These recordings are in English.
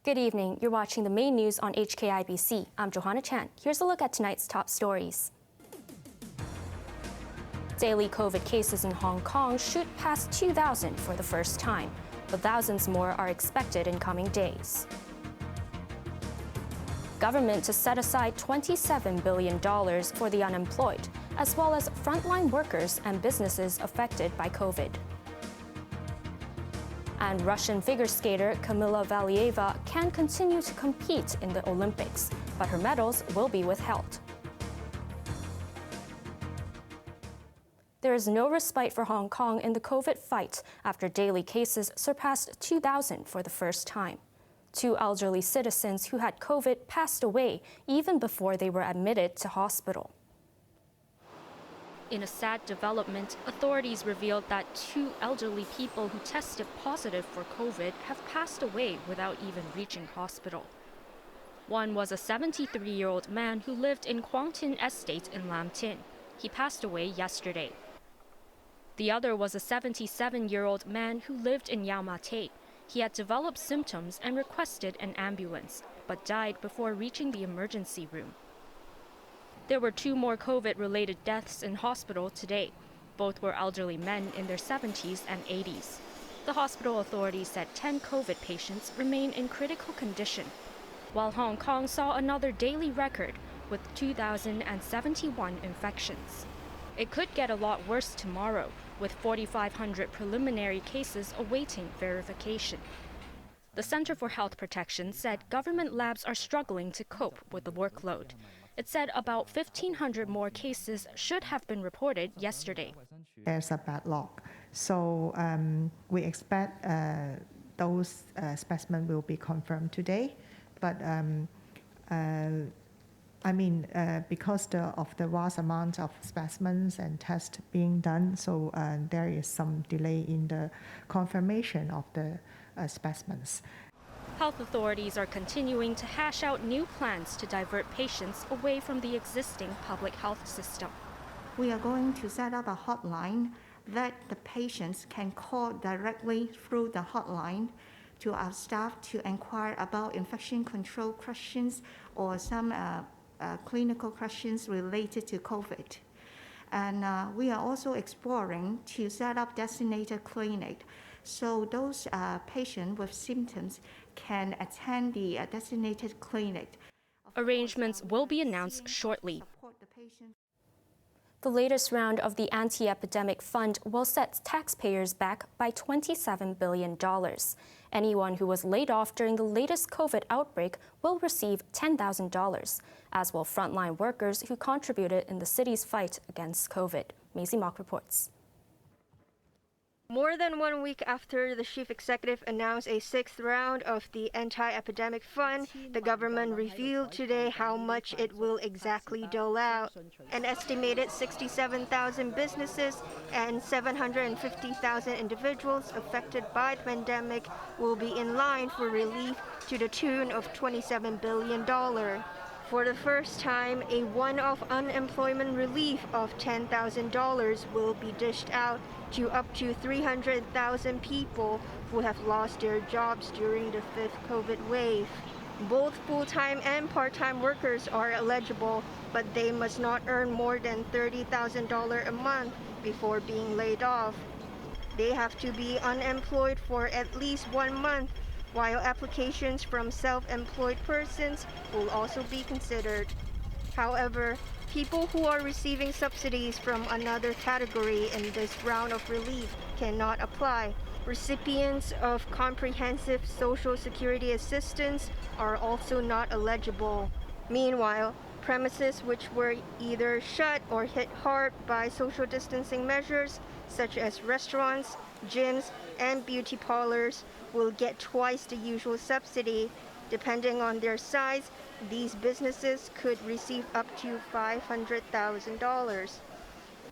Good evening. You're watching the main news on HKIBC. I'm Johanna Chan. Here's a look at tonight's top stories. Daily COVID cases in Hong Kong shoot past 2,000 for the first time, but thousands more are expected in coming days. Government to set aside $27 billion for the unemployed, as well as frontline workers and businesses affected by COVID. And Russian figure skater Kamila Valieva can continue to compete in the Olympics, but her medals will be withheld. There is no respite for Hong Kong in the COVID fight after daily cases surpassed 2,000 for the first time. 2 elderly citizens who had COVID passed away even before they were admitted to hospital. In a sad development, authorities revealed that 2 elderly people who tested positive for COVID have passed away without even reaching hospital. One was a 73-year-old man who lived in Kwang Tin Estate in Lam Tin. He passed away yesterday. The other was a 77-year-old man who lived in Yau Ma Tei. He had developed symptoms and requested an ambulance, but died before reaching the emergency room. There were 2 more COVID-related deaths in hospital today. Both were elderly men in their 70s and 80s. The hospital authorities said 10 COVID patients remain in critical condition, while Hong Kong saw another daily record with 2,071 infections. It could get a lot worse tomorrow, with 4,500 preliminary cases awaiting verification. The Center for Health Protection said government labs are struggling to cope with the workload. It said about 1,500 more cases should have been reported yesterday. There's a backlog, so we expect those specimens will be confirmed today. But because of the vast amount of specimens and tests being done, so there is some delay in the confirmation of the specimens. Health authorities are continuing to hash out new plans to divert patients away from the existing public health system. We are going to set up a hotline that the patients can call directly through the hotline to our staff to inquire about infection control questions or some clinical questions related to COVID. And we are also exploring to set up designated clinic so those patients with symptoms can attend the designated clinic. Arrangements will be announced shortly. The latest round of the anti-epidemic fund will set taxpayers back by $27 billion. Anyone who was laid off during the latest COVID outbreak will receive $10,000, as will frontline workers who contributed in the city's fight against COVID. Maisie Mock reports. More than 1 week after the chief executive announced a 6th round of the anti-epidemic fund, the government revealed today how much it will exactly dole out. An estimated 67,000 businesses and 750,000 individuals affected by the pandemic will be in line for relief to the tune of $27 billion. For the first time, a one-off unemployment relief of $10,000 will be dished out to up to 300,000 people who have lost their jobs during the 5th COVID wave. Both full-time and part-time workers are eligible, but they must not earn more than $30,000 a month before being laid off. They have to be unemployed for at least 1 month, while applications from self-employed persons will also be considered. However, people who are receiving subsidies from another category in this round of relief cannot apply. Recipients of comprehensive Social Security assistance are also not eligible. Meanwhile, premises which were either shut or hit hard by social distancing measures, such as restaurants, gyms, and beauty parlors, will get twice the usual subsidy. Depending on their size, these businesses could receive up to $500,000.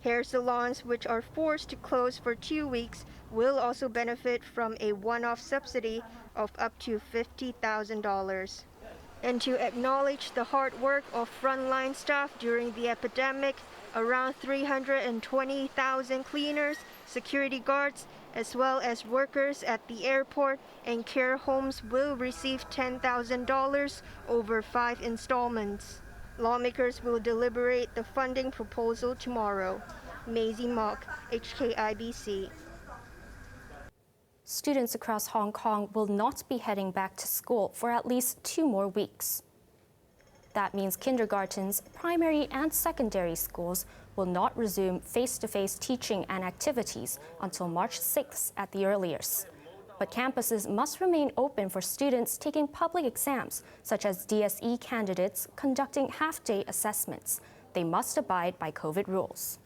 Hair salons, which are forced to close for 2 weeks, will also benefit from a one-off subsidy of up to $50,000. And to acknowledge the hard work of frontline staff during the epidemic, Around 320,000 cleaners, security guards, as well as workers at the airport and care homes will receive $10,000 over 5 installments. Lawmakers will deliberate the funding proposal tomorrow. Maisie Mock, HKIBC. Students across Hong Kong will not be heading back to school for at least 2 more weeks. That means kindergartens, primary and secondary schools will not resume face-to-face teaching and activities until March 6th at the earliest. But campuses must remain open for students taking public exams, such as DSE candidates conducting half-day assessments. They must abide by COVID rules.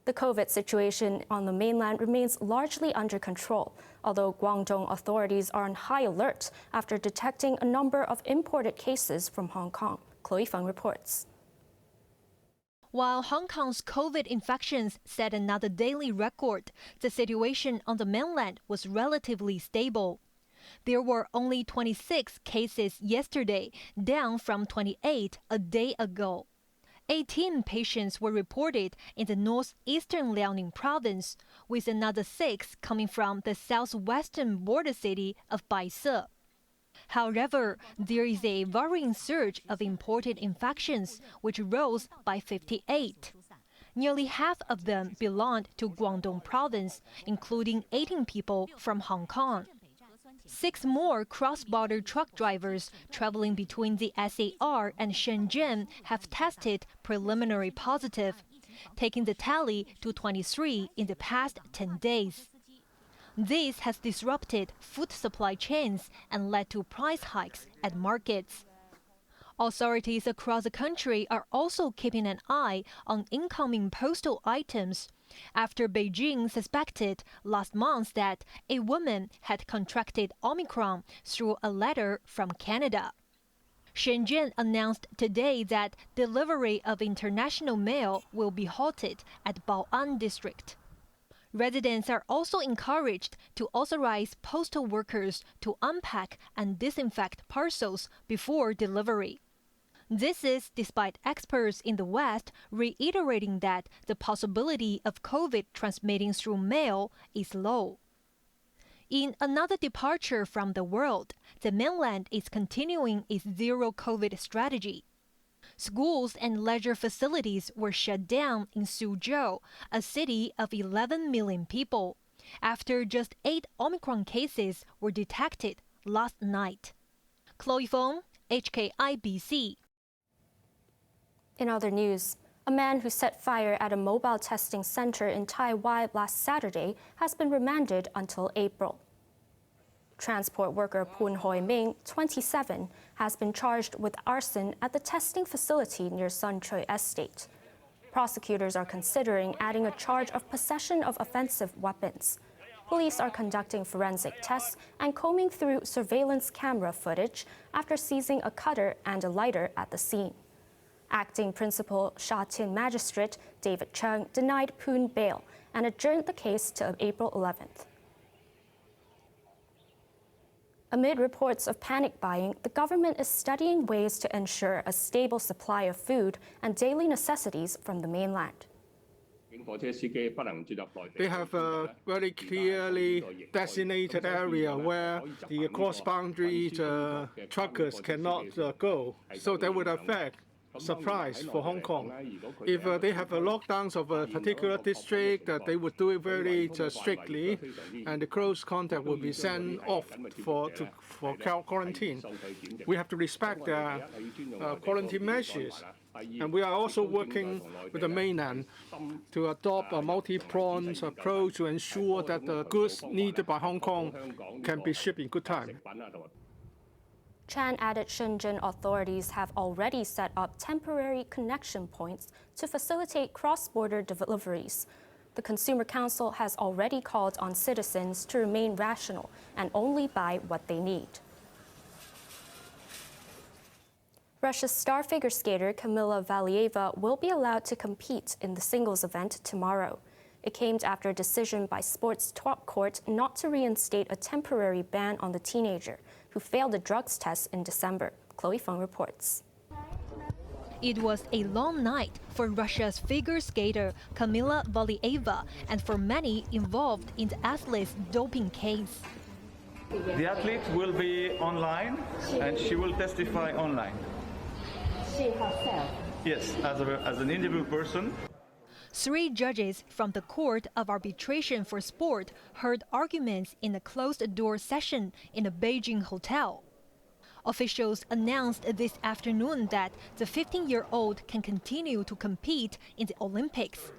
The COVID situation on the mainland remains largely under control, although Guangdong authorities are on high alert after detecting a number of imported cases from Hong Kong. Chloe Feng reports. While Hong Kong's COVID infections set another daily record, the situation on the mainland was relatively stable. There were only 26 cases yesterday, down from 28 a day ago. 18 patients were reported in the northeastern Liaoning province, with another 6 coming from the southwestern border city of Baise. However, there is a worrying surge of imported infections, which rose by 58. Nearly half of them belonged to Guangdong province, including 18 people from Hong Kong. 6 more cross-border truck drivers traveling between the SAR and Shenzhen have tested preliminary positive, taking the tally to 23 in the past 10 days. This has disrupted food supply chains and led to price hikes at markets. Authorities across the country are also keeping an eye on incoming postal items, after Beijing suspected last month that a woman had contracted Omicron through a letter from Canada. Shenzhen announced today that delivery of international mail will be halted at Bao'an district. Residents are also encouraged to authorize postal workers to unpack and disinfect parcels before delivery. This is despite experts in the West reiterating that the possibility of COVID transmitting through mail is low. In another departure from the world, the mainland is continuing its zero COVID strategy. Schools and leisure facilities were shut down in Suzhou, a city of 11 million people, after just 8 Omicron cases were detected last night. Chloe Feng, HKIBC. In other news, a man who set fire at a mobile testing center in Taiwan last Saturday has been remanded until April. Transport worker Poon Hoi Ming, 27, has been charged with arson at the testing facility near Sun Chui Estate. Prosecutors are considering adding a charge of possession of offensive weapons. Police are conducting forensic tests and combing through surveillance camera footage after seizing a cutter and a lighter at the scene. Acting Principal Sha Tin Magistrate David Chung denied Poon bail and adjourned the case to April 11th. Amid reports of panic buying, the government is studying ways to ensure a stable supply of food and daily necessities from the mainland. They have a very clearly designated area where the cross-boundary truckers cannot go, so that would affect supplies for Hong Kong. If they have a lockdowns of a particular district, they would do it very strictly, and the close contact will be sent off for quarantine. We have to respect the quarantine measures. And we are also working with the mainland to adopt a multi-pronged approach to ensure that the goods needed by Hong Kong can be shipped in good time. Chan added Shenzhen authorities have already set up temporary connection points to facilitate cross-border deliveries. The Consumer Council has already called on citizens to remain rational and only buy what they need. Russia's star figure skater Kamila Valieva will be allowed to compete in the singles event tomorrow. It came after a decision by sports top court not to reinstate a temporary ban on the teenager, who failed a drugs test in December. Chloe Feng reports. It was a long night for Russia's figure skater Kamila Valieva and for many involved in the athlete's doping case. The athlete will be online and she will testify online. She herself? Yes, as an individual person. 3 judges from the Court of Arbitration for Sport heard arguments in a closed-door session in a Beijing hotel. Officials announced this afternoon that the 15-year-old can continue to compete in the Olympics.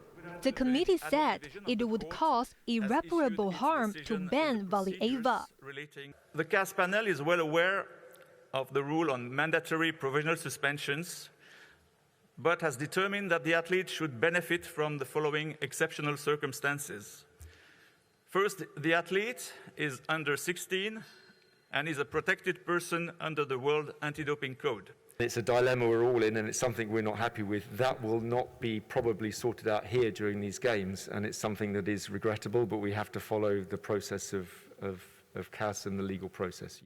The committee said it would cause irreparable harm to ban Valieva. The CAS panel is well aware of the rule on mandatory provisional suspensions, but has determined that the athlete should benefit from the following exceptional circumstances. First, the athlete is under 16 and is a protected person under the World Anti-Doping Code. It's a dilemma we're all in, and it's something we're not happy with. That will not be probably sorted out here during these games, and it's something that is regrettable, but we have to follow the process of CAS and the legal process.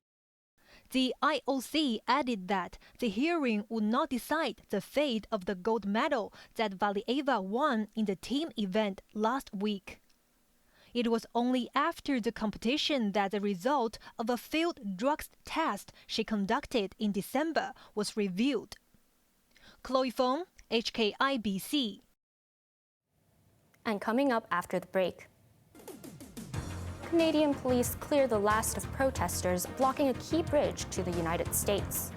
The IOC added that the hearing would not decide the fate of the gold medal that Valieva won in the team event last week. It was only after the competition that the result of a failed drugs test she conducted in December was revealed. Chloe Fong, HKIBC. And coming up after the break, Canadian police clear the last of protesters blocking a key bridge to the United States.